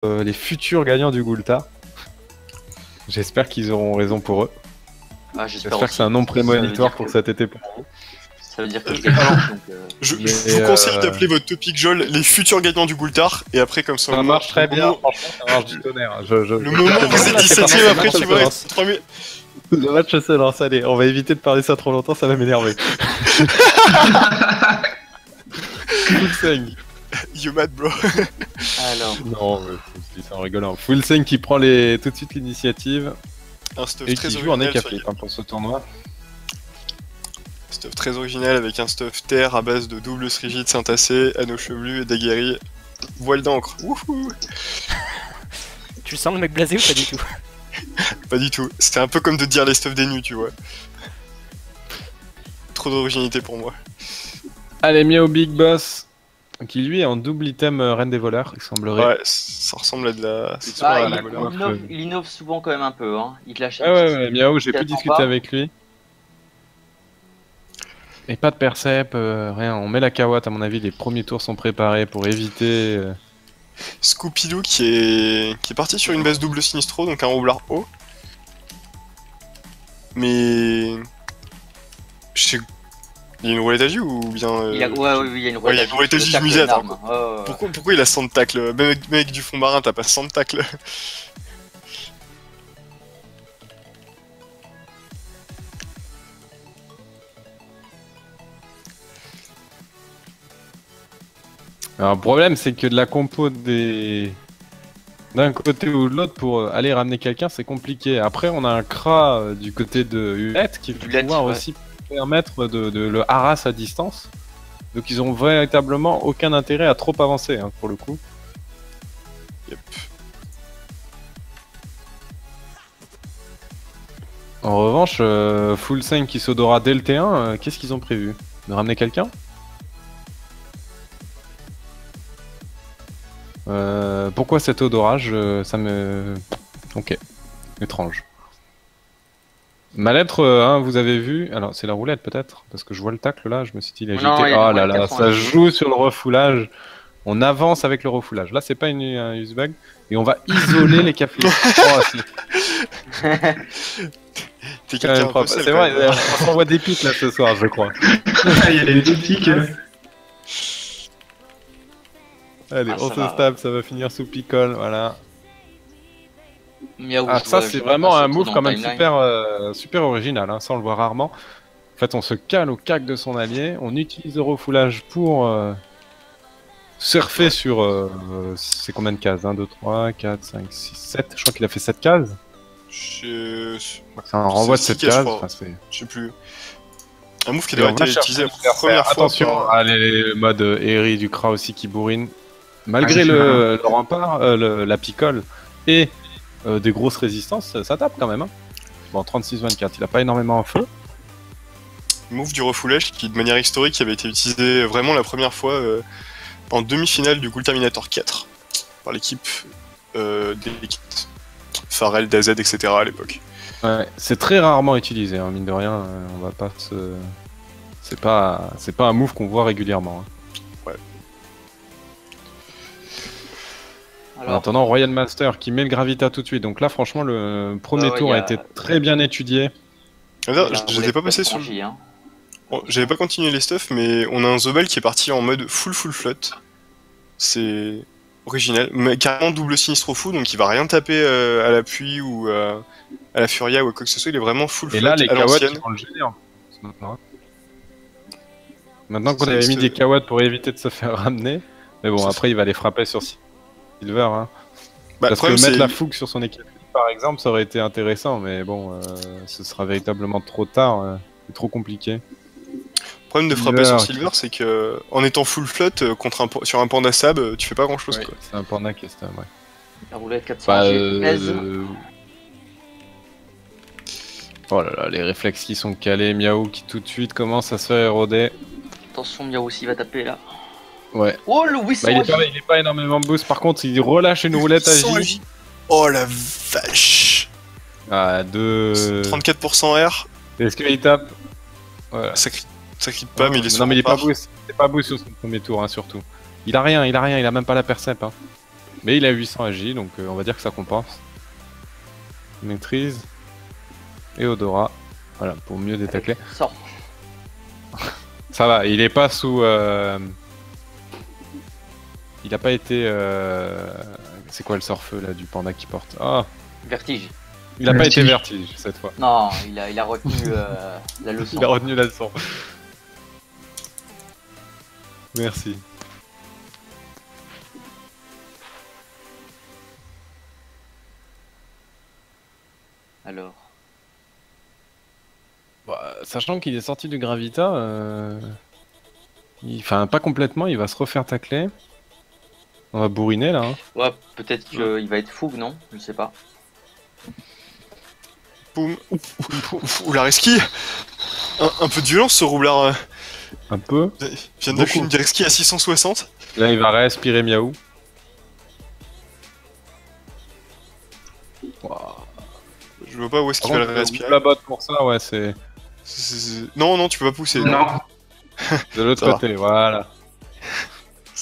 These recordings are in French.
les futurs gagnants du Goulta. J'espère qu'ils auront raison pour eux. Ah, j'espère que c'est un nom prémonitoire pour cet été pour vous. Ça veut dire que je gagne. Je vous conseille d'appeler votre topic Jol les futurs gagnants du Goultard, et après comme ça... Ça marche très bien, franchement ça marche du tonnerre. Le moment où vous êtes 17ème, après tu vois, 3000... Le match se lance, allez, on va éviter de parler ça trop longtemps, ça va m'énerver. Full You mad bro. Alors... Non, c'est en rigolant. Full qui prend tout de suite l'initiative. Un stuff et très qui joue en original écapé pour ce tournoi. Stuff très original avec un stuff terre à base de double srigide synthacé, anneau chevelu et daguerri. Voile d'encre. Wouhou. Tu sens le mec blasé ou pas du tout? Pas du tout. C'était un peu comme de dire les stuff des nus, tu vois. Trop d'originalité pour moi. Allez, Miao Big Boss. Qui lui est en double item reine des voleurs, il semblerait. Ouais, ça ressemble à de la... il innove souvent quand même un peu, hein. Il te lâche... ouais, Miao, j'ai pu discuter avec lui. Et pas de percep, rien. On met la Kawat, à mon avis, les premiers tours sont préparés pour éviter... Scoopidoo qui est parti sur une base double sinistro, donc un roublard haut. Mais... Il y a une roulette à jus ou bien... Ouais, il y a une roulette à jus musette. Pourquoi il a 100 de tacle? Même avec du fond marin, t'as pas 100 de tacle. Alors, le problème, c'est que de la compo d'un côté ou de l'autre pour aller ramener quelqu'un, c'est compliqué. Après, on a un Kra du côté de Hulette qui va pouvoir aussi permettre de le harass à distance. Donc, ils ont véritablement aucun intérêt à trop avancer, hein, pour le coup. Yep. En revanche, Full 5 qui s'odora dès le T1, qu'est-ce qu'ils ont prévu? De ramener quelqu'un? Pourquoi cet odorage? Ça me... Ok. Étrange. Ma lettre 1, vous avez vu... Alors, c'est la roulette peut-être? Parce que je vois le tacle là, je me suis dit, il a jeté... Oh là là, ça joue sur le refoulage. On avance avec le refoulage. Là, c'est pas un use bug. Et on va isoler les capillaires. T'es quelqu'un de c'est vrai, on s'envoie des pics là ce soir, je crois. Il y a des pics. Allez, on se tape, ça va finir sous picole, voilà. Miaou, ça c'est vraiment un move quand même super original, hein, ça on le voit rarement. En fait on se cale au cac de son allié, on utilise le refoulage pour surfer sur... c'est combien de cases? 1, 2, 3, 4, 5, 6, 7, je crois qu'il a fait 7 cases. C'est un renvoi de 7 cases, je sais plus. Un move qui devrait être utilisé la première fois. Attention, allez, le mode Eri du Kra aussi qui bourrine. Malgré le rempart, la picole et des grosses résistances, ça tape quand même. Hein. Bon, 36-24, il a pas énormément en feu. Move du refoulage qui, de manière historique, avait été utilisé vraiment la première fois en demi-finale du Ghoul Terminator 4 par l'équipe d'Elite. Pharrell, DZ, etc. à l'époque. Ouais, c'est très rarement utilisé, hein, mine de rien, on va pas se... C'est pas un move qu'on voit régulièrement. Hein. Ouais. Alors... En attendant, Royal Master qui met le Gravita tout de suite, donc là franchement le premier tour a été très bien étudié. Je n'étais pas passé sur... J'avais pas continué les stuff, mais on a un Zobel qui est parti en mode full flotte. C'est original, mais carrément double sinistro fou, donc il va rien taper à l'appui ou à la Furia ou à quoi que ce soit, il est vraiment full flotte. Et là les Kawats vont le gêner. Maintenant qu'on avait mis des Kawats pour éviter de se faire ramener, mais bon après il va les frapper sur Silver. Hein. Parce que mettre la fougue sur son équipe par exemple ça aurait été intéressant, mais bon ce sera véritablement trop tard, c'est trop compliqué. Le problème de frapper sur Silver, c'est que en étant full flotte sur un panda sab, tu fais pas grand chose. Ouais, c'est un panda custom, ouais. La roulette 400 Oh là là, les réflexes qui sont calés, Miaou qui tout de suite commence à se faire éroder. Attention, Miaou aussi va taper là. Ouais. Oh le 800 il est pas énormément boost, par contre il relâche une roulette à J. Oh la vache. Ah, 34% R. Est-ce qu'il tape? Voilà. Ça crie pas, mais il est sur non, mais il est pas boost. C'est pas boost sur son premier tour, hein, surtout. Il a rien, il a même pas la percep. Hein. Mais il a 800 AJ, donc on va dire que ça compense. Maîtrise. Et Odora. Voilà, pour mieux détacler. Sors. Ça va, il est pas sous... Il a pas été... C'est quoi le sort-feu là du panda qui porte? Ah, Vertige. il a pas été vertige cette fois. Non, il a retenu la leçon. Il a retenu la leçon. Merci. Alors. Bah, sachant qu'il est sorti du Gravita, enfin pas complètement, il va se refaire tacler. On va bourriner là. Hein. Ouais, peut-être qu'il va être fougue, non? Je sais pas. Boum. Ouh, la reski. Un peu de violence ce roublard. Un peu. Il vient de faire une reski à 660. Là il va réaspirer Miaou. Wow. Je vois pas où est-ce qu'il va le réaspirer. La botte pour ça, ouais, c'est... Non, non, tu peux pas pousser. Non. De l'autre côté, voilà.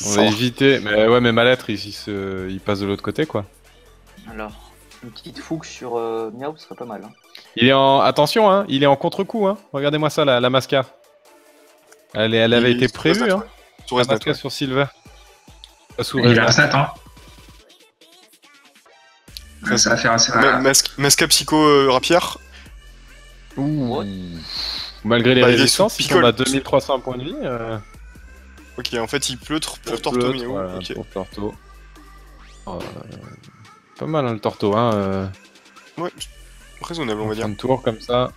On va éviter... Mais ouais, mais Malettre, il passe de l'autre côté, quoi. Alors, une petite fougue sur Miaou, ce serait pas mal. Hein. Il est en... Attention, hein, il est en contre-coup, hein. Regardez-moi ça, la Mascar. Elle avait été prévue, hein. Sur La Resnet, Mascar sur Silver. Il a un 7 ans. Ça va faire assez mal. Masca Psycho Rapière. Ouh. Malgré les résistances, il tombe à 2300 points de vie. Ok, en fait, il pleut pour Torto Miaou. Voilà, Ok. pour Torto. Pas mal, hein, le Torto, hein. Ouais, raisonnable, on va dire. Un tour comme ça.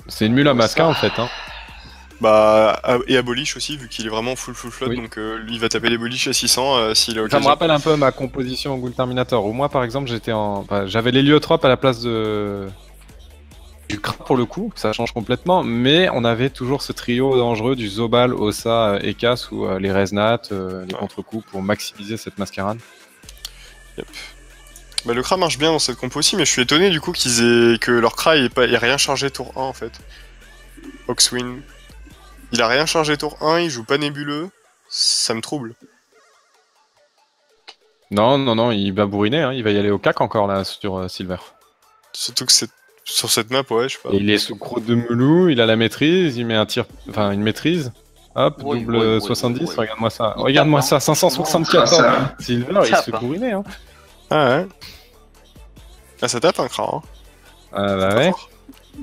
C'est une mule à Masca, en fait, hein. Bah, et à Bolish aussi, vu qu'il est vraiment full flotte, Oui. donc lui il va taper les Bolish à 600 s'il a Ça l'occasion. me rappelle un peu ma composition au Ghoul Terminator, où moi, par exemple, j'avais l'héliotrope à la place du crabe pour le coup, ça change complètement, mais on avait toujours ce trio dangereux du Zobal, Ossa et Cass, ou les Resnat, les contre-coups pour maximiser cette mascarade. Yep. Bah, le Kra marche bien dans cette compo aussi, mais je suis étonné du coup que leur Kra ait rien chargé tour 1 en fait. Oxwing. Il a rien chargé tour 1, il joue pas nébuleux, ça me trouble. Non, il va bourriner, hein, il va y aller au cac encore là sur Silver. Surtout que sur cette map, ouais, je sais pas. Et il est sous croûte de Moulou, il a la maîtrise, il met un tir, enfin une maîtrise. Hop, Oui, double oui, 70, oui. regarde-moi ça. Il Regarde-moi tape, ça, hein. 574. Ça. Silver, il Tape, se fait hein. bourriner. Hein. Ah ouais. Ah, ça tape un Kra, hein. Ah bah ouais.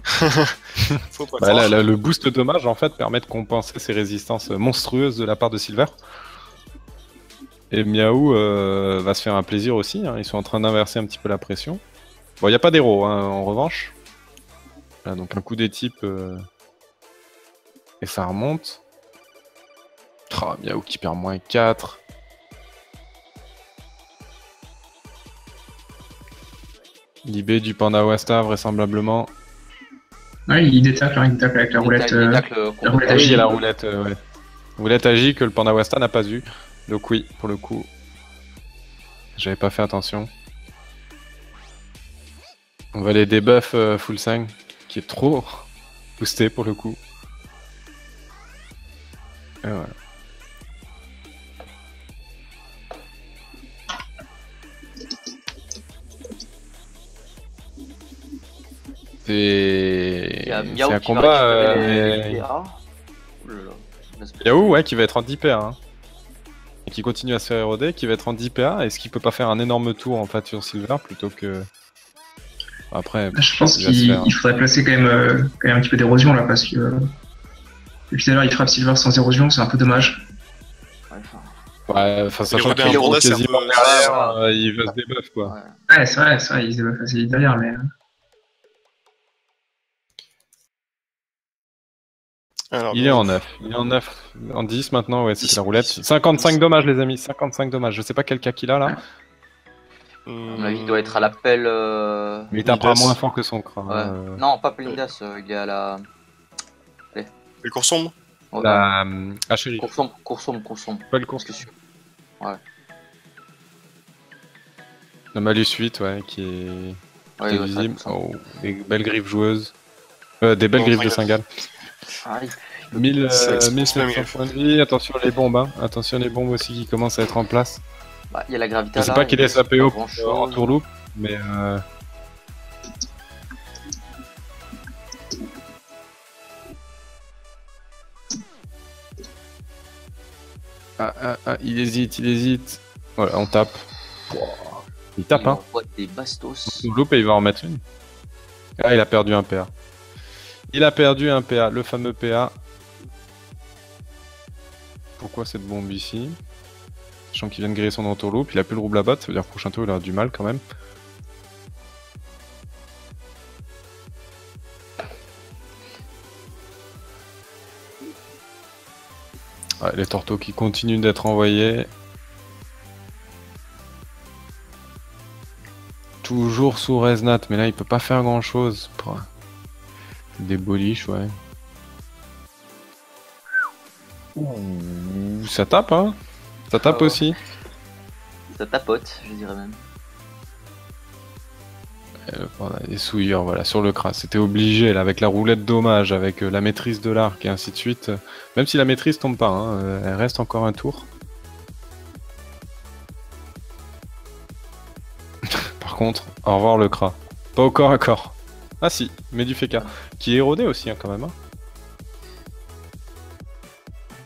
Faut pas Bah, croire. là, le boost dommage en fait permet de compenser ces résistances monstrueuses de la part de Silver. Et Miaou va se faire un plaisir aussi, hein. Ils sont en train d'inverser un petit peu la pression. Bon, il n'y a pas d'héros hein, en revanche. Là, donc un coup des types et ça remonte. Oh, Miaou qui perd moins 4. Libé du Panda Wasta vraisemblablement. Ouais, il détacle avec la roulette. Il tacle la roulette Ah oui, il y a agile. la roulette, ouais. Roulette agi que le Panda Wasta n'a pas eu. Donc oui, pour le coup. J'avais pas fait attention. On va les debuff full 5, qui est trop boosté pour le coup. Et voilà. Il y a C'est Miaou un qui va combat. récupérer les PA. Oh là là. Miaou, ouais, qui va être en 10 PA. Hein. Et qui continue à se faire éroder, qui va être en 10 PA. Est-ce qu'il peut pas faire un énorme tour en fait sur Silver plutôt que. Après. Je pense il va se faire. qu'il faudrait placer quand même un petit peu d'érosion là parce que depuis tout à l'heure il frappe Silver sans érosion, c'est un peu dommage. Ouais, enfin, Ouais, enfin, sachant Éroder qu'il un est panda, c'est un quasiment peu- derrière, il va se débuff quoi. ouais. Ouais, c'est vrai, il se débat assez derrière, mais Alors, Il est en 9. Il est en 9. En 10 maintenant, ouais, c'est la roulette. 55 dommages, les amis. 55 dommages. Je sais pas quel cas qu'il a là. À mon avis, il doit être à l'appel. Mais il tapera Midas. moins fort que son crâne. Ouais. Non, pas Pelindas, il est à la. le cours sombre. Ouais, La Chérie. Cours sombre. Pas le cours. Parce que sûr. La Malus 8, ouais, qui est Ouais, ouais, visible. ça, Oh, des belles griffes joueuses. Des belles Oh, griffes de regarde. Singal. Ah, 1000, Ça explose 1700 même griffe. points de vie. Attention les bombes, hein. Attention les bombes aussi qui commencent à être en place. Bah, il y a la gravité. Je sais pas qu'il laisse APO en tourloupe, mais il hésite. Voilà, on tape. Il tape, hein. Des bastos. Tourloupe et il va en mettre une. Ah, il a perdu un PA. Il a perdu un PA, le fameux PA. Pourquoi cette bombe ici? Sachant qu'il vient de griller son entourloupe, il a plus le rouble à battre, ça veut dire que prochain tour il aura du mal quand même. Ouais, les tortos qui continuent d'être envoyés. Toujours sous Reznat, mais là il peut pas faire grand chose. Des boliches, ouais. Ouh, ça tape, hein. Ça tape aussi. Ça tapote, je dirais même. On a des souillures, voilà, sur le cras. C'était obligé, là, avec la roulette dommage, avec la maîtrise de l'arc et ainsi de suite. Même si la maîtrise tombe pas, hein, elle reste encore un tour. Par contre, au revoir le cras. Pas au corps à corps. Ah si, mais du Feka. Qui est érodé aussi, hein, quand même. Hein.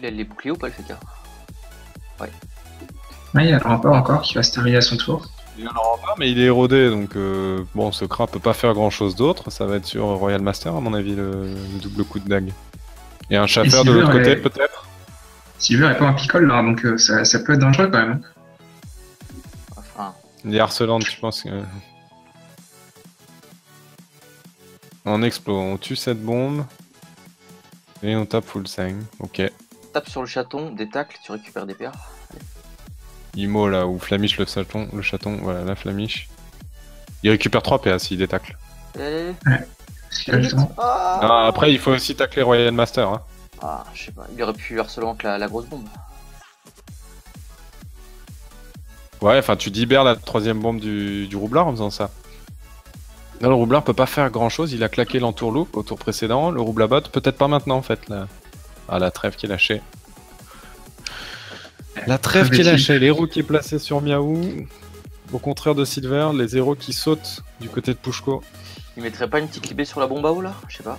Il a les boucliers ou pas le Feka? Ouais. Ouais, il y a le rempart encore qui va se terminer à son tour. Il y a le rempart, mais il est érodé, donc bon, ce cras peut pas faire grand chose d'autre. Ça va être sur Royal Master, à mon avis, le double coup de dague. Et un chaffer de l'autre côté, peut-être. Silver est pas un picole là, donc ça peut être dangereux quand même. Enfin. Il est harcelant, tu penses que... On explose, on tue cette bombe. Et on tape full 5, ok. Tape sur le chaton, des tacles, tu récupères des PA. Imo là, ou flamiche le chaton, voilà, la flamiche. Il récupère 3 PA s'il détacle. Ouais, parce qu'il a le temps. Ah, après, il faut aussi tacler Royal Master. Hein. Ah, je sais pas, il aurait pu harcelant que la grosse bombe. Ouais, enfin, tu libères la troisième bombe du roublard en faisant ça. Là, le roublard peut pas faire grand chose, il a claqué l'entourloupe au tour précédent, le rouble à botte, peut-être pas maintenant en fait. Là. Ah, la trêve qui est lâchée. La trêve qui est lâchée, l'héros qui est placé sur Miaou. Au contraire de Silver, les héros qui sautent du côté de Pushko. Il mettrait pas une petite libée sur la bombe à eau là? Je sais pas.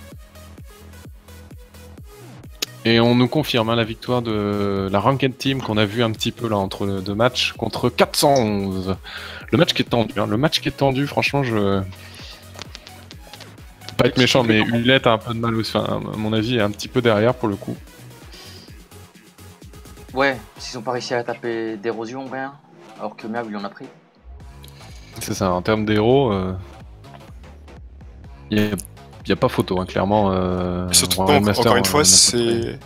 Et on nous confirme hein, la victoire de la Ranked Team qu'on a vu un petit peu là entre les deux matchs contre 411. Le match qui est tendu, hein, le match qui est tendu, franchement je... Pas être méchant, mais Hulette a un peu de mal aussi, enfin, à mon avis, est un petit peu derrière pour le coup. Ouais, s'ils ont pas réussi à taper d'érosion, rien, alors que Miaou il en a pris. C'est ça, en termes d'héros, il n'y a pas photo, hein, clairement. Surtout, encore une fois, c'est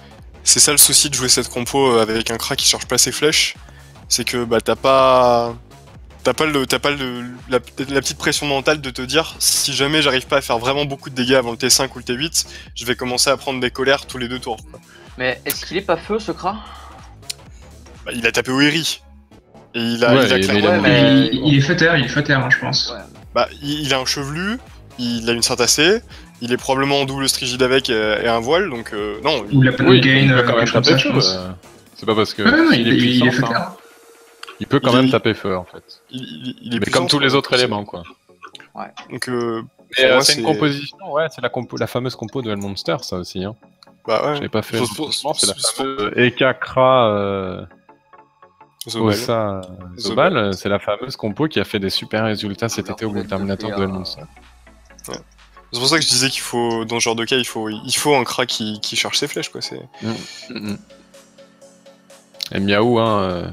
ça le souci de jouer cette compo avec un crack qui charge pas ses flèches, c'est que bah, t'as pas la petite pression mentale de te dire si jamais j'arrive pas à faire vraiment beaucoup de dégâts avant le T5 ou le T8, je vais commencer à prendre des colères tous les 2 tours. Quoi. Mais est-ce qu'il est pas feu ce cras? Bah, il a tapé Oeri. Et il a il est feuter, hein, je pense. Ouais. Bah, il a un chevelu, il a une cintacée, il est probablement en double strigide avec et un voile, donc non. Ou la oui, gain, il peut quand même comme taper ça, je feu. pense. C'est pas parce que il est feuter. hein. Il peut quand même taper feu en fait. Il est mais comme tous les autres éléments quoi. Ouais. Donc c'est une composition, ouais, c'est la fameuse compo de Hellmonster ça aussi. Hein. Bah ouais. J'avais pas fait. C'est la fameuse Ekakra. OSA Zobal, c'est la fameuse compo qui a fait des super résultats cet été au World Terminator de Hellmonster. Ouais. C'est pour ça que je disais qu'il faut, dans ce genre de cas, il faut un crack qui charge ses flèches, quoi. Et Miaou, hein,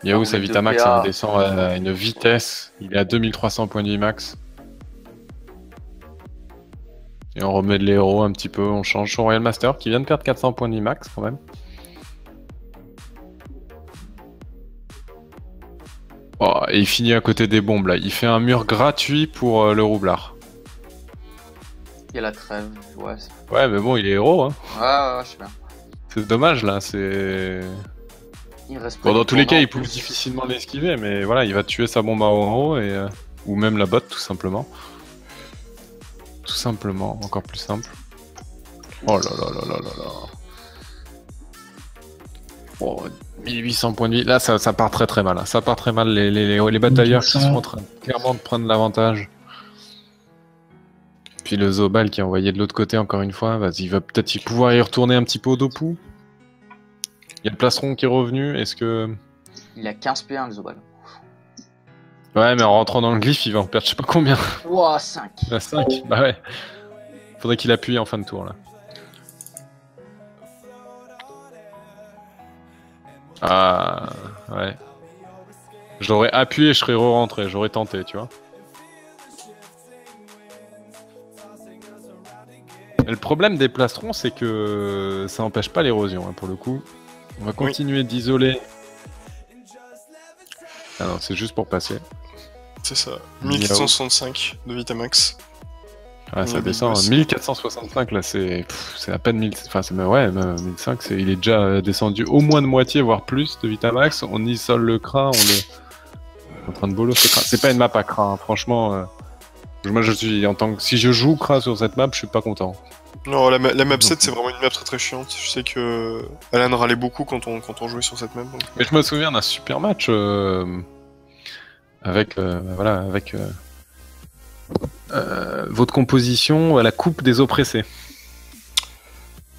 Miaou, sa Vitamax, elle descend à une vitesse, il est à 2300 points de vie max. Et on remet de l'héros un petit peu, on change son Royal Master qui vient de perdre 400 points de vie max quand même. Oh, et il finit à côté des bombes là, il fait un mur gratuit pour le roublard. Il y a la trêve, ouais. Ouais, mais bon, il est héros, hein. Ouais, je sais bien. C'est dommage là, c'est. Bon, dans tous les cas, il peut difficilement l'esquiver, mais voilà, il va tuer sa bombe à héros et ou même la botte tout simplement. Tout simplement, encore plus simple. Oh là là là là là là. Oh, 1800 points de vie. Là, ça part très très mal. Hein. Ça part très mal. Les batailleurs qui sont en train clairement de prendre l'avantage. Puis le Zobal qui est envoyé de l'autre côté encore une fois. Vas-y, il va peut-être pouvoir y retourner un petit peu au Dopu. Il y a le Plastron qui est revenu. Est-ce que... Il a 15 P1 le Zobal. Ouais, mais en rentrant dans le glyphe, il va en perdre je sais pas combien. Ouah, 5. 5. Bah ouais. Faudrait qu'il appuie en fin de tour là. Ah, ouais. J'aurais appuyé, je serais re-rentré, j'aurais tenté, tu vois. Le problème des plastrons, c'est que ça empêche pas l'érosion, hein, pour le coup. On va continuer d'isoler. Ah non, c'est juste pour passer. C'est ça. 1465 de Vitamax. Ah, ça descend. 1465, là, c'est à peine 1000. Enfin, c'est ouais, 1005. Il est déjà descendu au moins de moitié, voire plus de Vitamax. On isole le Kra, on est en train de bolo ce Kra. C'est pas une map à Kra, hein. Franchement. Moi, je suis en tant que. Si je joue Kra sur cette map, je suis pas content. Non, la map 7, c'est vraiment une map très très chiante. Je sais que Alan râlait beaucoup quand on jouait sur cette map. Donc. Mais je me souviens d'un super match avec votre composition à la coupe des oppressés.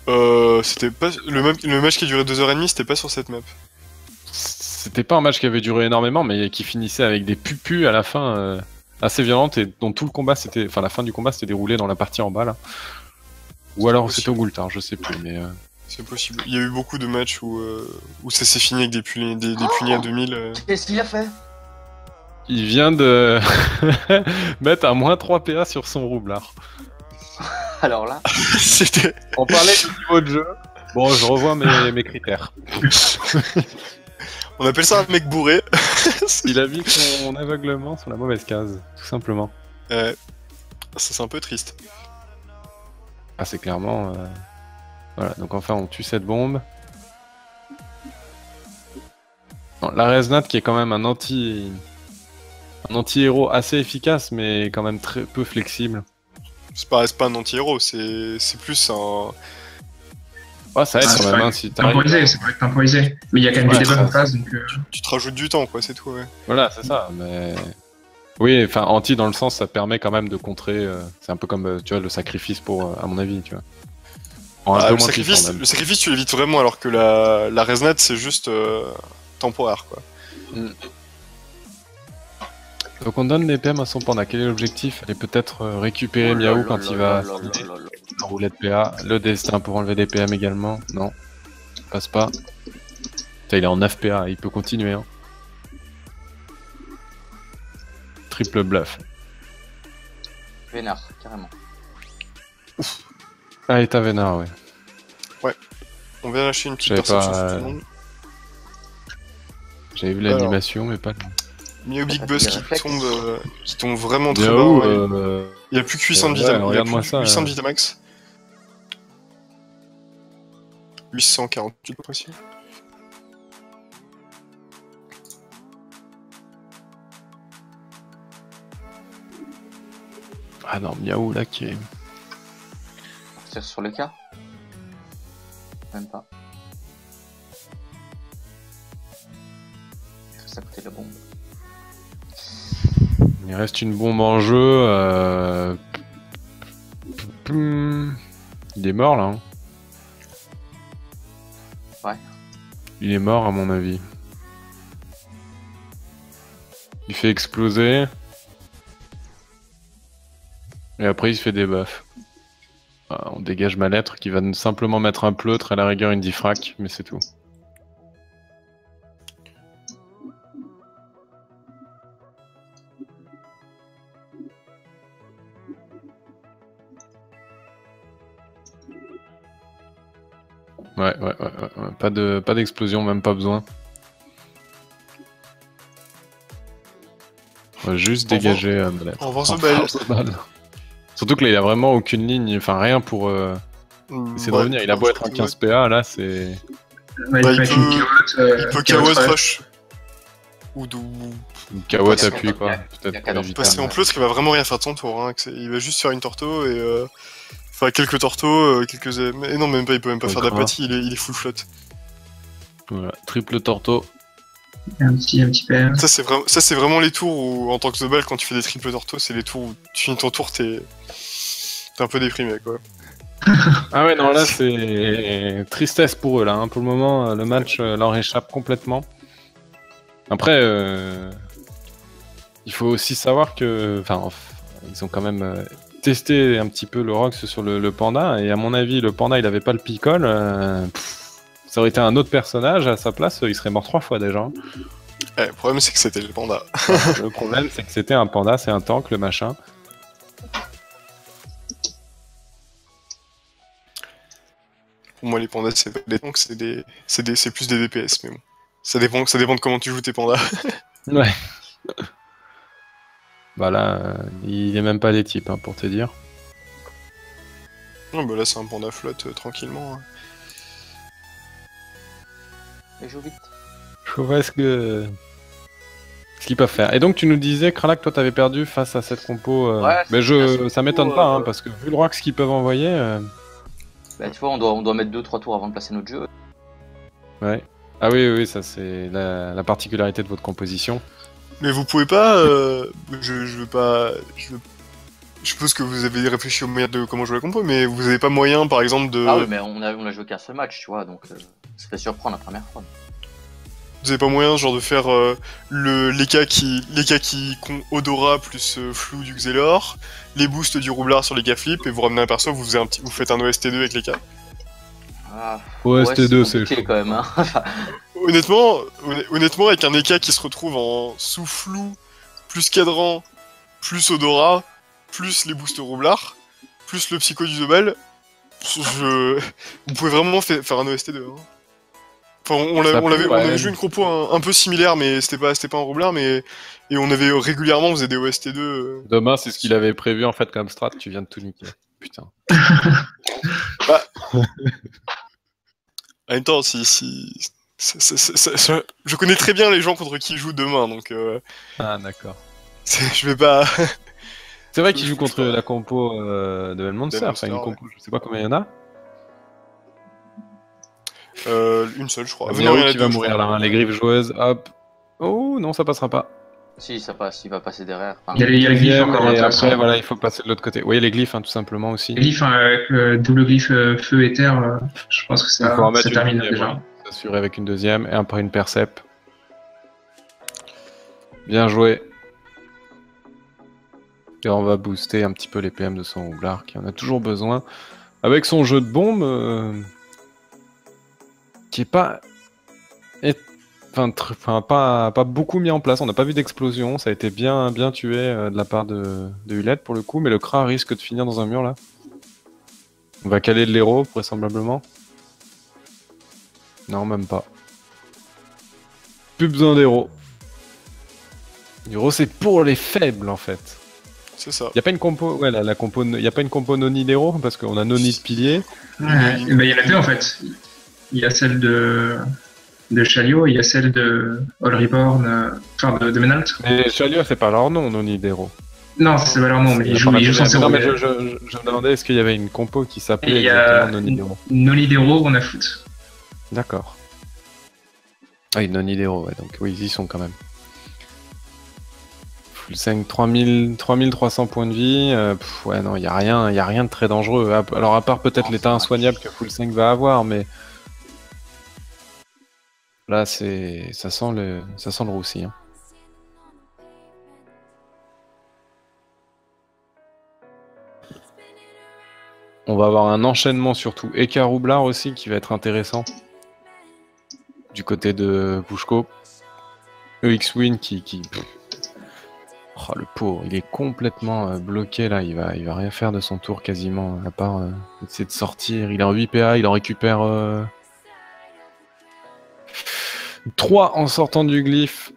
C'était pas le match qui a duré 2h30, c'était pas sur cette map. C'était pas un match qui avait duré énormément, mais qui finissait avec des pupus à la fin assez violentes et dont tout le combat c'était, enfin la fin du combat s'était déroulé dans la partie en bas là. Ou alors c'était au Goultard, je sais plus, mais. C'est possible. Il y a eu beaucoup de matchs où ça s'est fini avec des punis à 2000. Qu'est-ce qu'il a fait? Il vient de mettre un moins 3 PA sur son roublard. Alors là... C'était... On parlait du niveau de jeu. Bon, je revois mes critères. On appelle ça un mec bourré. Il a mis son aveuglement sur la mauvaise case, tout simplement. Ça c'est un peu triste. Ah, c'est clairement... Voilà, donc enfin on tue cette bombe. Non, la Resnat qui est quand même un anti-héros assez efficace, mais quand même très peu flexible. C'est pas un anti-héros, c'est plus un... Ah, ça aide quand même, hein, si t'arrives... Temporisé, c'est vrai que temporisé. Mais il y a quand même des débats en face, donc... Tu te rajoutes du temps, quoi, c'est tout, ouais. Voilà, c'est ça, mais... Oui, enfin, anti dans le sens, ça permet quand même de contrer... C'est un peu comme, tu vois, le sacrifice pour, à mon avis, tu vois. Le sacrifice, tu l'évites vraiment, alors que la Resnat, c'est juste temporaire, quoi. Donc on donne les PM à son panda. Quel est l'objectif? Aller peut-être récupérer Miaou quand il va en roulette PA. Le destin pour enlever des PM également. Non, passe pas. Putain, il est en 9 PA, il peut continuer. Hein. Triple bluff. Vénard, carrément. Ah, et t'as Vénard, ouais. Ouais. On vient lâcher une petite perception sur tout le monde. J'avais vu l'animation, mais pas... Miao Big Boss qui tombe vraiment très bas. Il a plus que 800 de Vitamax. Regarde-moi ça. 800 de Vitamax. 848 précis. Ah non, Miaou là qui est... Tire sur le cas. Même pas. Ça a coûté la bombe. Il reste une bombe en jeu. Il est mort là. Hein. Ouais. Il est mort à mon avis. Il fait exploser. Et après il se fait des buffs. On dégage ma lettre qui va simplement mettre un pleutre, à la rigueur une diffrac, mais c'est tout. Ouais. Pas d'explosion, même pas besoin. On va juste dégager ma lettre. Au revoir Zobal. Surtout que là il a vraiment aucune ligne, enfin rien pour essayer de revenir. Il a beau être un 15 PA, là c'est... Ouais, il peut Chaos Rush. Ou Chaos appuie quoi. Peut-être pour éviter. Passer en pleutre, il va vraiment rien faire de son tour. Hein. Il va juste faire une torto et... Enfin quelques tortos, quelques... Mais non, même pas, il peut même pas faire d'apathie, il est full flotte. Voilà, triple torto. Et un petit PM. Ça, c'est vraiment les tours où, en tant que Zobal, quand tu fais des triple torto, c'est les tours où tu finis ton tour, t'es un peu déprimé, quoi. Ah ouais, non, là, c'est tristesse pour eux, là. Hein. Pour le moment, le match leur échappe complètement. Après, il faut aussi savoir que... Enfin, ils ont quand même testé un petit peu le Rox sur le panda, et à mon avis, le panda, il avait pas le picole. Ça aurait été un autre personnage, à sa place, il serait mort 3 fois déjà. Hein. Le problème, c'est que c'était le panda. Le problème, c'est que c'était un panda, c'est un tank, le machin. Pour moi, les pandas, c'est pas des tanks, c'est plus des DPS, mais bon. Ça dépend de comment tu joues tes pandas. Ouais. Bah là, il est même pas des types, hein, pour te dire. Non, bah là, c'est un panda flotte, tranquillement. Hein. Il joue vite. Je vois ce qu'ils peuvent faire. Et donc, tu nous disais, Kralak, toi, t'avais perdu face à cette compo. Ouais, mais ça m'étonne pas, hein, parce que vu le Rox qu'ils peuvent envoyer. Bah, tu vois, on doit mettre 2-3 tours avant de placer notre jeu. Ouais. Ah oui, ça c'est la particularité de votre composition. Mais vous pouvez pas... je suppose que vous avez réfléchi au moyen de comment jouer la compo, mais vous avez pas moyen, par exemple, de... Ah oui, mais on a joué qu'un seul match, tu vois, donc ça fait surprendre la première fois. Vous avez pas moyen, genre, de faire les cas qui Odora plus flou du Xelor, les boosts du Roublard sur les cas flip, et vous ramenez un perso, vous faites un OST2 avec les cas. Ah, OST2, c'est compliqué quand même. Hein. Honnêtement, avec un EK qui se retrouve en sous-flou, plus cadran, plus Odora, plus les boosts Roublard, plus le psycho du Zobal, vous pouvez vraiment faire un OST2. Hein. Enfin, on avait joué une compo un peu similaire, mais c'était pas un roublard, mais et on avait régulièrement faisait des OST2. Demain, c'est ce qu'il avait prévu en fait comme strat. Tu viens de tout niquer. Putain. Bah... En même temps, je connais très bien les gens contre qui ils jouent demain, donc. Ah d'accord. Je vais pas. C'est vrai qu'il joue contre la compo de Hellmonster. Enfin, une compo, je sais pas combien il y en a. Une seule, je crois. Qui va mourir là, hein, les griffes joueuses, hop. Oh non, ça passera pas. Si, ça passe, il va passer derrière. Enfin, Il y a les glyphes encore et intéressant. après, voilà, il faut passer de l'autre côté. Oui, les glyphes, hein, tout simplement aussi. Les glyphes avec double glyphe feu et terre, je pense que ça termine déjà. S'assurer avec une deuxième et après une percep. Bien joué. Et on va booster un petit peu les PM de son roublard qui en a toujours besoin. Avec son jeu de bombe, qui est pas... Enfin, pas beaucoup mis en place, on n'a pas vu d'explosion, ça a été bien tué de la part de Hulette pour le coup, mais le Kra risque de finir dans un mur là. On va caler de l'héros, vraisemblablement. Non, même pas. Plus besoin d'héros. L'héros c'est pour les faibles en fait. C'est ça. Y a pas une compo, ouais, la compo, y a pas une compo Noni d'héros parce qu'on a Noni de pilier. Ouais, il y en a deux en fait. Il y a celle de Chalio, il y a celle de All Reborn, enfin de Menalt. Mais Chalio, c'est pas leur nom, Noni d'héros. Non, c'est pas leur nom, mais ils jouent sans zéro. Non, mais je me demandais est-ce qu'il y avait une compo qui s'appelait exactement Noni d'héros. Noni d'héros, on a foot. D'accord. Ah oui, Noni d'héros, ouais, donc oui, ils y sont quand même. Full 5, 3300 points de vie, ouais, non, y a rien de très dangereux. Alors, à part peut-être l'état insoignable que Full 5 va avoir, mais. Là, ça sent le roussi. Hein. On va avoir un enchaînement surtout. Eka Roublard aussi qui va être intéressant. Du côté de Pushko. EX-Win qui... Oh, le pauvre, il est complètement bloqué là. Il va rien faire de son tour quasiment. À part essayer de sortir. Il est en 8 PA, il en récupère... 3 en sortant du glyphe.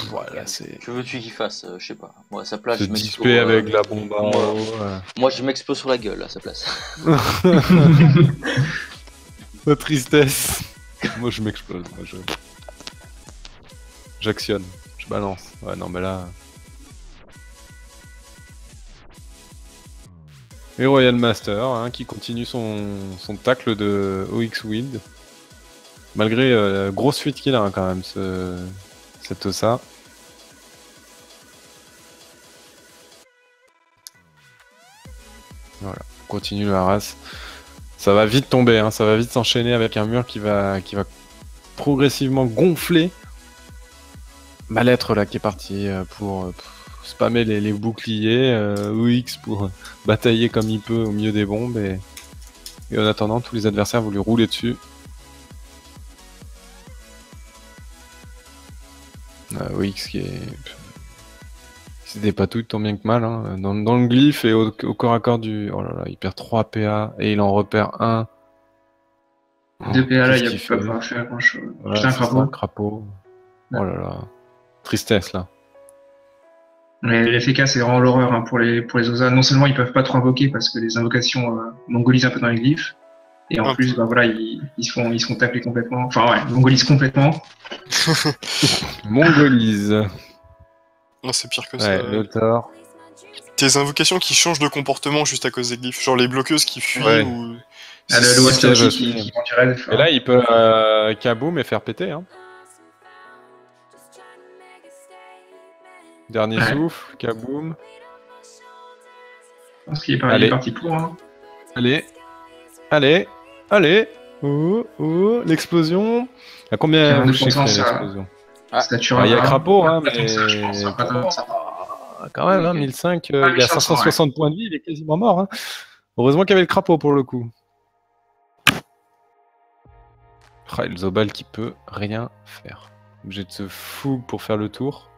Voilà, c'est... Que veux-tu qu'il fasse je sais pas. Moi, à sa place, se je m'explose. disper avec la bombe en haut. Moi, je m'explose sur la gueule à sa place. La tristesse. Moi, je m'explose. J'actionne. Je balance. Ouais, non, mais là... Et Royal Master hein, qui continue son tacle de OX Wind. Malgré la grosse fuite qu'il a hein, quand même, cet Ossa. Voilà, on continue le harass. Ça va vite tomber, hein, ça va vite s'enchaîner avec un mur qui va progressivement gonfler. Ma lettre là qui est partie pour spammer les boucliers, OX pour batailler comme il peut au milieu des bombes et en attendant tous les adversaires vont lui rouler dessus. OX qui est... C'est des patouilles tant bien que mal, hein. Dans le glyphe et au corps à corps du... Oh là là, il perd 3 PA et il en repère 1. 2 PA là, il n'y a pas pouvoir faire grand chose. Voilà, Putain, un crapaud. Ouais. Oh là là. Tristesse là. Les FK c'est vraiment l'horreur hein, pour les Osa. Non seulement ils peuvent pas trop invoquer parce que les invocations mongolisent un peu dans les glyphes, et en plus bah voilà ils se font tacler complètement. Enfin ouais, mongolisent complètement. Mongolise. Non, c'est pire que ouais, ça. l'auteur. Tes invocations qui changent de comportement juste à cause des glyphes, genre les bloqueuses qui fuient ouais. ou... le Wasta aussi qui vont tirer. Et là il peut kaboom et faire péter hein. Dernier souffle, kaboom. Je pense qu'il est parti pour. Hein. Allez. Oh, l'explosion. À combien vous chiffrez l'explosion? Il y a crapaud, hein, mais... quand même, hein, 1005, il a 560 points de vie, il est quasiment mort. Hein. Heureusement qu'il y avait le crapaud pour le coup. Ah, le Zobal qui peut rien faire. Obligé de se fougue pour faire le tour.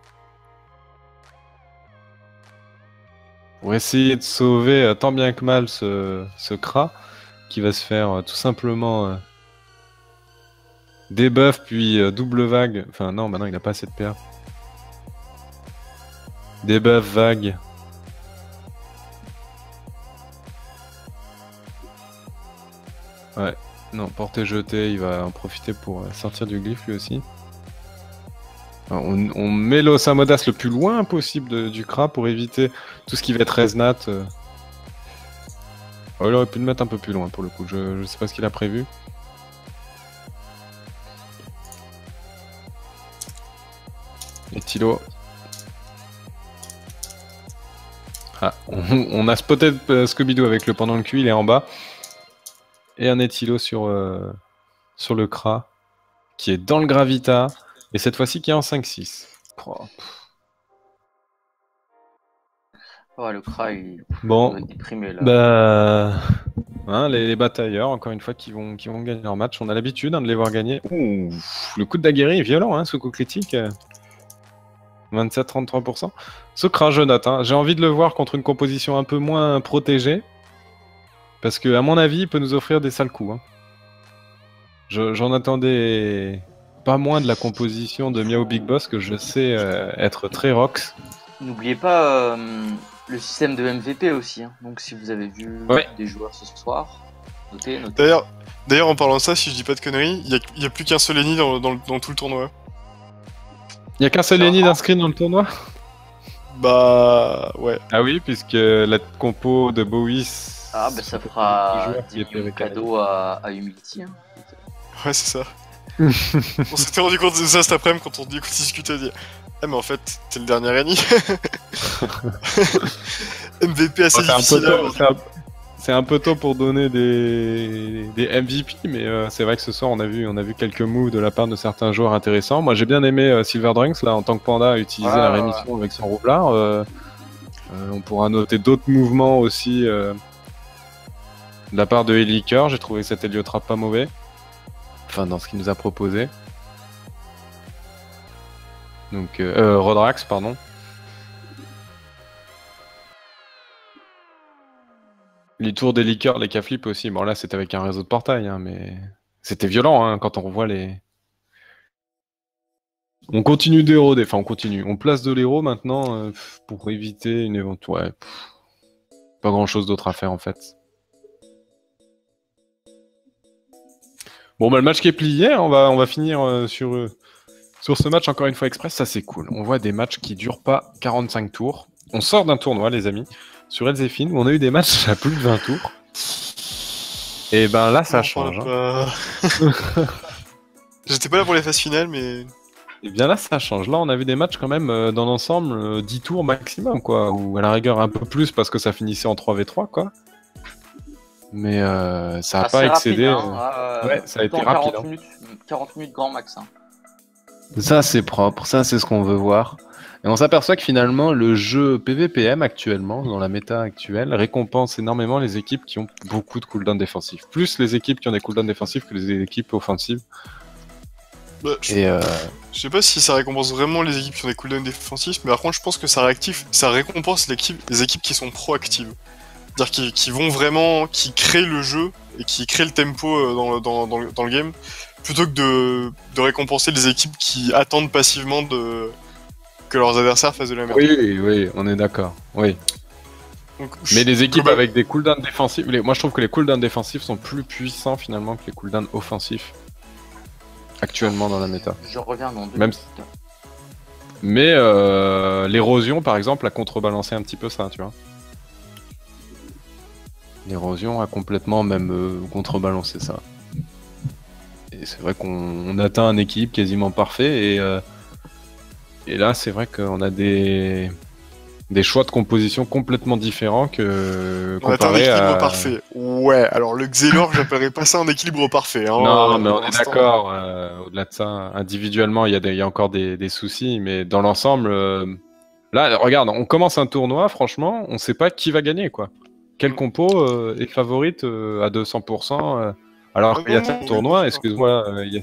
Pour essayer de sauver tant bien que mal ce Kra qui va se faire tout simplement debuff puis double vague. Enfin non, maintenant il n'a pas assez de PA. Debuff vague. Ouais, non, portée jetée, il va en profiter pour sortir du glyphe lui aussi. On met l'Osamodas le plus loin possible du Kra pour éviter tout ce qui va être Reznat. Oh, il aurait pu le mettre un peu plus loin pour le coup, je sais pas ce qu'il a prévu. Et Tilo. Ah, on a spotté Scooby-Doo avec le pendant le cul, il est en bas. Et un Etilo sur le Kra qui est dans le Gravita. Et cette fois-ci qui est en 5-6. Oh. Ouais, le Kra, il bon, va être déprimé là. Bah, hein, les batailleurs, encore une fois, qui vont gagner leur match. On a l'habitude de les voir gagner. Ouh, le coup de Daguerre est violent, hein, ce coup critique. 27-33%. Ce Kra, je note. Hein. J'ai envie de le voir contre une composition un peu moins protégée. Parce que, à mon avis, il peut nous offrir des sales coups. Hein. J'en attendais... pas moins de la composition de Miao Big Boss que je sais être très rocks. N'oubliez pas le système de MVP aussi. Hein. Donc si vous avez vu des joueurs ce soir, notez. D'ailleurs, en parlant de ça, si je dis pas de conneries, il y a plus qu'un seul ennemi dans tout le tournoi. Il y a qu'un seul ennemi d'inscrit dans le tournoi? Bah ouais. Ah oui, puisque la compo de Bowie... Ah bah ça fera 10 millions de cadeaux à Humility. Hein. Ouais, c'est ça. On s'était rendu compte de ça cet après-midi quand on discutait. On dit ah, mais en fait, t'es le dernier ennemi. MVP assez difficile. C'est un peu tôt pour donner des MVP, mais c'est vrai que ce soir on a vu quelques moves de la part de certains joueurs intéressants. Moi j'ai bien aimé Silver Drunks là en tant que panda utiliser la rémission avec son roublard. On pourra noter d'autres mouvements aussi de la part de Heliker. J'ai trouvé cet héliotrap pas mauvais. Enfin, dans ce qu'il nous a proposé. Donc, Rodrax, pardon. Les tours des liqueurs, les K-flip aussi. Bon, là, c'était avec un réseau de portail, hein, mais c'était violent hein, quand on revoit les. On continue d'éroder. Enfin, on continue. On place de l'héros maintenant pour éviter une éventuelle. Pas grand chose d'autre à faire en fait. Bon, bah, le match qui est plié, on va finir sur ce match encore une fois express, ça c'est cool. On voit des matchs qui durent pas 45 tours. On sort d'un tournoi, les amis. sur Elzéphine où on a eu des matchs à plus de 20 tours. Et ben là, ça change. Hein. J'étais pas là pour les phases finales, mais... Et bien là, ça change. Là, on a vu des matchs quand même dans l'ensemble 10 tours maximum, quoi. Ou à la rigueur un peu plus parce que ça finissait en 3v3, quoi. Mais ça a pas excédé. Rapide, ouais, ça a été rapide. 40 minutes grand max. Hein. Ça, c'est propre. Ça, c'est ce qu'on veut voir. Et on s'aperçoit que finalement, le jeu PVPM actuellement, dans la méta actuelle, récompense énormément les équipes qui ont beaucoup de cooldowns défensifs. Plus les équipes qui ont des cooldowns défensifs que les équipes offensives. Bah, je sais pas si ça récompense vraiment les équipes qui ont des cooldowns défensifs, mais par contre, je pense que ça récompense les équipes qui sont proactives. C'est-à-dire qui vont vraiment, qui créent le jeu et qui créent le tempo dans le game, plutôt que de récompenser les équipes qui attendent passivement que leurs adversaires fassent de la merde. Oui, on est d'accord. Oui. Donc, mais les équipes avec des cooldowns défensifs, moi je trouve que les cooldowns défensifs sont plus puissants finalement que les cooldowns offensifs actuellement dans la méta. Je reviens dans 2 minutes. Mais l'érosion par exemple a contrebalancé un petit peu ça, tu vois. L'érosion a complètement même contrebalancé ça. Et c'est vrai qu'on atteint un équilibre quasiment parfait et là c'est vrai qu'on a des choix de composition complètement différents que on atteint un équilibre parfait. Ouais, alors le Xelor, j'appellerais pas ça un équilibre parfait. Hein, non, mais on est d'accord. Au-delà de ça, individuellement, il y a encore des soucis, mais dans l'ensemble, là, regarde, on commence un tournoi, franchement, on sait pas qui va gagner, quoi. Quelle compo est favorite à 200% alors qu'il y a ce tournoi, excuse-moi, il y a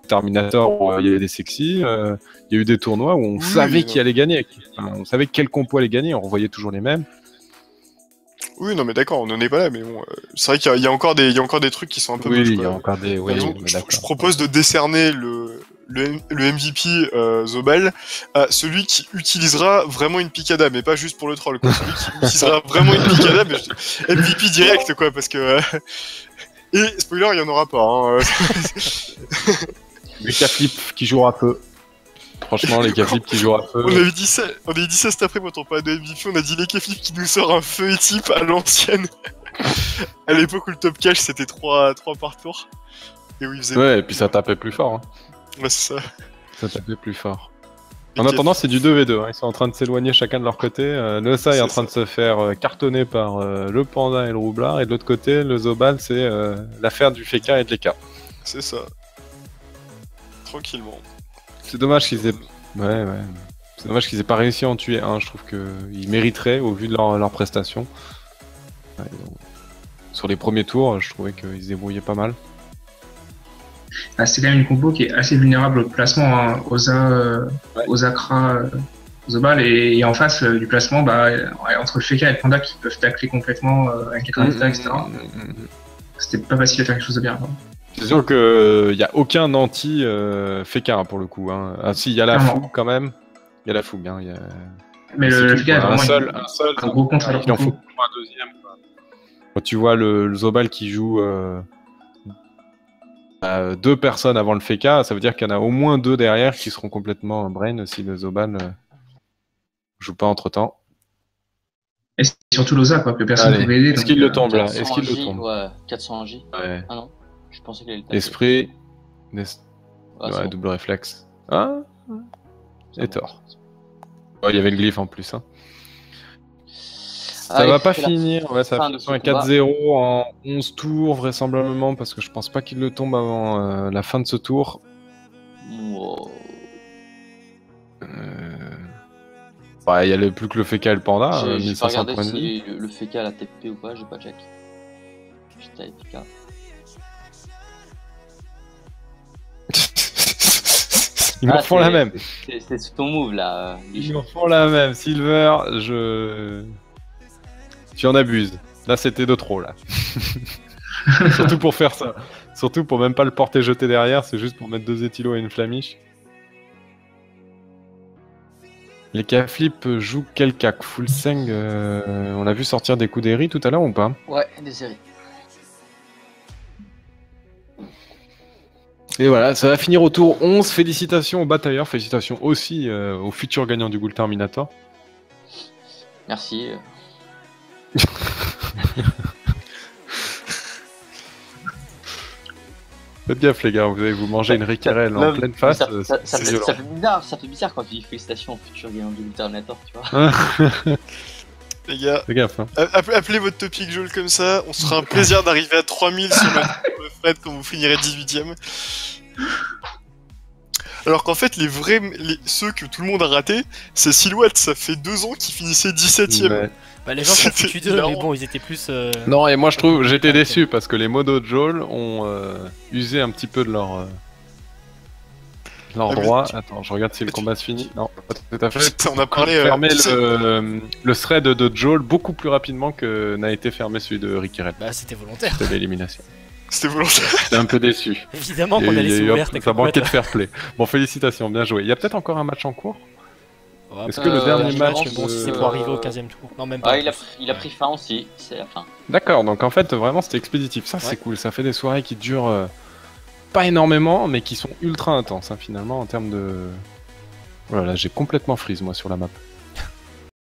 Terminator, il y a des sexy, il y a eu des tournois où on savait qui allait gagner, on savait quelle compo allait gagner, on revoyait toujours les mêmes. Oui, non mais d'accord, on n'en est pas là, mais bon, c'est vrai qu'il y a encore des trucs qui sont un peu... Oui, il y a encore des... Oui, exemple, je propose de décerner le MVP Zobal à celui qui utilisera vraiment une picada, mais pas juste pour le troll, quoi. Celui qui utilisera vraiment une picada, mais MVP direct, quoi, parce que... Et spoiler, il y en aura pas. Hein. Les K-Flip qui jouera peu. Franchement, les K-Flip qui jouera peu. On avait dit ça cet après quand on parlait de MVP, on a dit les K-Flip qui nous sort un feu et type à l'ancienne. À l'époque où le top cash c'était 3 par tour. Et où il faisait... Ouais, et puis ça tapait plus fort. Hein. Ouais, c'est ça. Ça tapait plus fort. En attendant, c'est du 2v2. Hein. Ils sont en train de s'éloigner chacun de leur côté. Le Sai est en train de se faire cartonner par le Panda et le Roublard. Et de l'autre côté, le Zobal, c'est l'affaire du Feka et de l'Eka. C'est ça. Tranquillement. C'est dommage qu'ils aient... Ouais. C'est dommage qu'ils aient pas réussi à en tuer un. Je trouve qu'ils mériteraient au vu de leur prestation. Ouais, donc... Sur les premiers tours, je trouvais qu'ils se débrouillaient pas mal. C'est quand même une combo qui est assez vulnérable au placement, hein. Oza, Kra, Zobal, et en face du placement, entre le Feka et le Panda qui peuvent tacler complètement avec les candidats, etc. C'était pas facile de faire quelque chose de bien. Hein. C'est sûr qu'il n'y a aucun anti Feka hein, pour le coup. Hein. Ah si, il y a la fougue quand même. Il y a la fougue. Hein. Mais le Feka est vraiment un gros contre à leur il en faut un deuxième. Quand tu vois le Zobal qui joue 2 personnes avant le Feka, ça veut dire qu'il y en a au moins 2 derrière qui seront complètement brain si le Zobal joue pas entre temps. Et surtout l'Oza, quoi, que personne ne pouvait aider. Est-ce qu'il le tombe là? Est-ce qu'il le tombe? Ouais, 400 J. Ouais. Ah non, je pensais qu'il allait le taper. Esprit. Ouais, double réflexe. Ah et tort. Il y avait le glyphe en plus. Hein. Ça va pas finir, ouais, ça va finir sur un 4-0 en 11 tours vraisemblablement parce que je pense pas qu'il le tombe avant la fin de ce tour. Wow. Il y a plus que le Feka et le Panda. J'ai pas regardé si le Feka l'a TP ou pas, j'ai pas check. J'étais à Feka. Ils m'en font la même. C'est ton move là. Ils m'en font la même. Silver, tu en abuses. Là, c'était de trop, là. Surtout pour faire ça. Surtout pour même pas le porter jeter derrière, c'est juste pour mettre 2 éthylos et une flamiche. Les K-Flip jouent quel cac? Full Seng, on a vu sortir des coups d'Eri tout à l'heure ou pas? Ouais, des séries. Et voilà, ça va finir au tour 11. Félicitations aux batailleurs, félicitations aussi aux futurs gagnants du Ghoul Terminator. Merci. Faites gaffe les gars, vous allez vous manger une Rickerel en pleine face. Ça fait bizarre quand tu dis félicitations au futur gagnant du Alternator, tu vois. Les gars, fais gaffe. Hein. Appelez votre topic Joel comme ça, on se fera un plaisir d'arriver à 3000 sur le Fred quand vous finirez 18ème. Alors qu'en fait, ceux que tout le monde a raté, c'est Silhouette, ça fait 2 ans qu'ils finissaient 17ème. Ouais. Bah les gens sont foutus d'eux, mais bon, ils étaient plus... Non, et moi je trouve, j'étais déçu parce que les modos Joel ont usé un petit peu de leur droit. Attends, je regarde si le combat se finit. Non, pas tout à fait. On a parlé... fermé le thread de Joel beaucoup plus rapidement que n'a été fermé celui de Rickerel. Bah c'était volontaire. C'était l'élimination. C'était volontaire. J'étais un peu déçu. Évidemment qu'on allait s'ouvrir. Ça manquait de fair play. Bon, félicitations, bien joué. Il y a peut-être encore un match en cours. Est-ce que le dernier match... Bon, si c'est pour arriver au 15ème tour. Non, même pas. Il a pris fin aussi, c'est la fin. D'accord, donc en fait, vraiment, c'était expéditif. Ça, c'est cool. Ça fait des soirées qui durent pas énormément, mais qui sont ultra intenses, hein, finalement, en termes de... Voilà, j'ai complètement freeze, moi, sur la map.